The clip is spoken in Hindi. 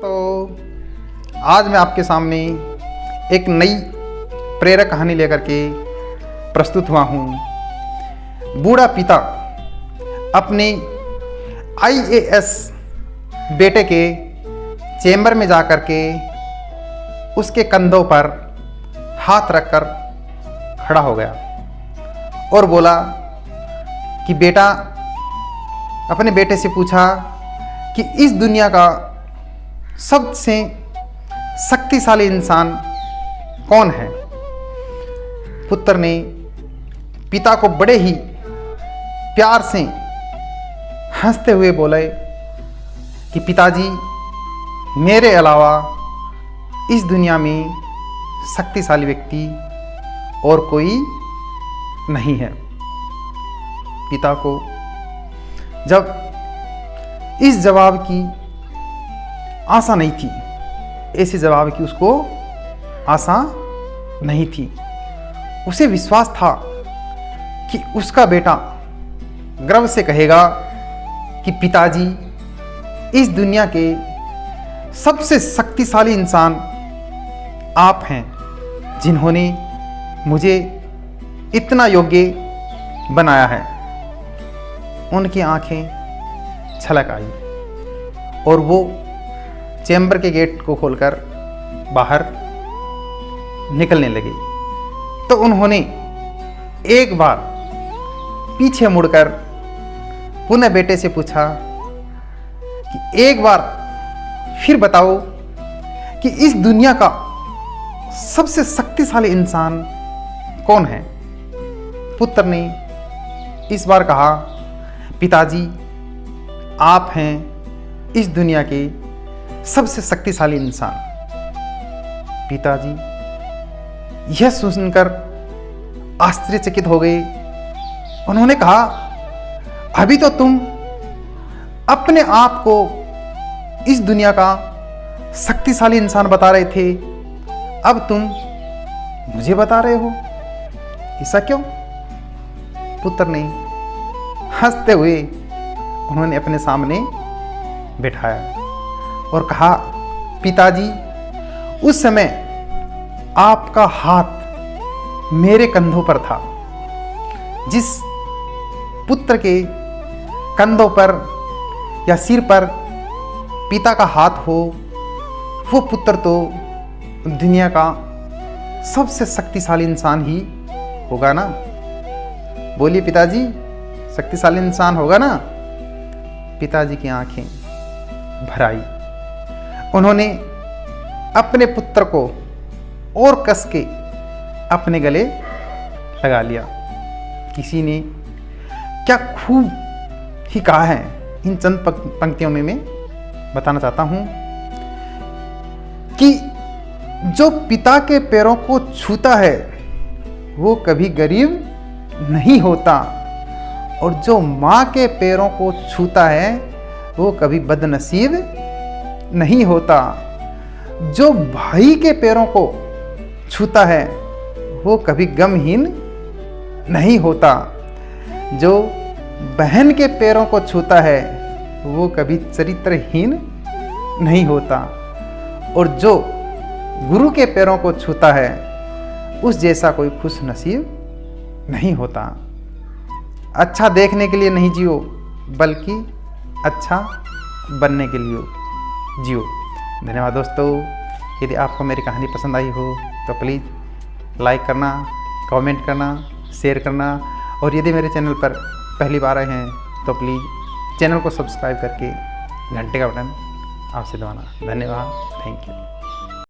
दोस्तों, आज मैं आपके सामने एक नई प्रेरक कहानी लेकर के प्रस्तुत हुआ हूँ। बूढ़ा पिता अपने IAS बेटे के चेंबर में जाकर के उसके कंधों पर हाथ रखकर खड़ा हो गया और बोला कि बेटा, अपने बेटे से पूछा कि इस दुनिया का सबसे शक्तिशाली इंसान कौन है। पुत्र ने पिता को बड़े ही प्यार से हंसते हुए बोले कि पिताजी, मेरे अलावा इस दुनिया में शक्तिशाली व्यक्ति और कोई नहीं है। पिता को जब इस जवाब की आशा नहीं थी, ऐसे जवाब की उसको आशा नहीं थी। उसे विश्वास था कि उसका बेटा गर्व से कहेगा कि पिताजी, इस दुनिया के सबसे शक्तिशाली इंसान आप हैं, जिन्होंने मुझे इतना योग्य बनाया है। उनकी आंखें छलक आई और वो चैम्बर के गेट को खोलकर बाहर निकलने लगे। तो उन्होंने एक बार पीछे मुड़कर पुनः बेटे से पूछा कि एक बार फिर बताओ कि इस दुनिया का सबसे शक्तिशाली इंसान कौन है। पुत्र ने इस बार कहा, पिताजी, आप हैं इस दुनिया के सबसे शक्तिशाली इंसान। पिताजी यह सुनकर आश्चर्यचकित हो गए। उन्होंने कहा, अभी तो तुम अपने आप को इस दुनिया का शक्तिशाली इंसान बता रहे थे, अब तुम मुझे बता रहे हो, ऐसा क्यों? पुत्र ने हंसते हुए उन्होंने अपने सामने बैठाया और कहा, पिताजी, उस समय आपका हाथ मेरे कंधों पर था। जिस पुत्र के कंधों पर या सिर पर पिता का हाथ हो, वो पुत्र तो दुनिया का सबसे शक्तिशाली इंसान ही होगा ना। बोलिए पिताजी, शक्तिशाली इंसान होगा ना। पिताजी की आंखें भर आई। उन्होंने अपने पुत्र को और कस के अपने गले लगा लिया। किसी ने क्या खूब ही कहा है, इन चंद पंक्तियों में मैं बताना चाहता हूं कि जो पिता के पैरों को छूता है वो कभी गरीब नहीं होता, और जो माँ के पैरों को छूता है वो कभी बदनसीब नहीं होता। जो भाई के पैरों को छूता है वो कभी गमहीन नहीं होता। जो बहन के पैरों को छूता है वो कभी चरित्रहीन नहीं होता, और जो गुरु के पैरों को छूता है उस जैसा कोई खुश नसीब नहीं होता। अच्छा देखने के लिए नहीं जियो, बल्कि अच्छा बनने के लिए जियो। धन्यवाद दोस्तों। यदि आपको मेरी कहानी पसंद आई हो तो प्लीज़ लाइक करना, कमेंट करना, शेयर करना, और यदि मेरे चैनल पर पहली बार आए हैं तो प्लीज़ चैनल को सब्सक्राइब करके घंटे का बटन आपसे दबाना। धन्यवाद। Thank you.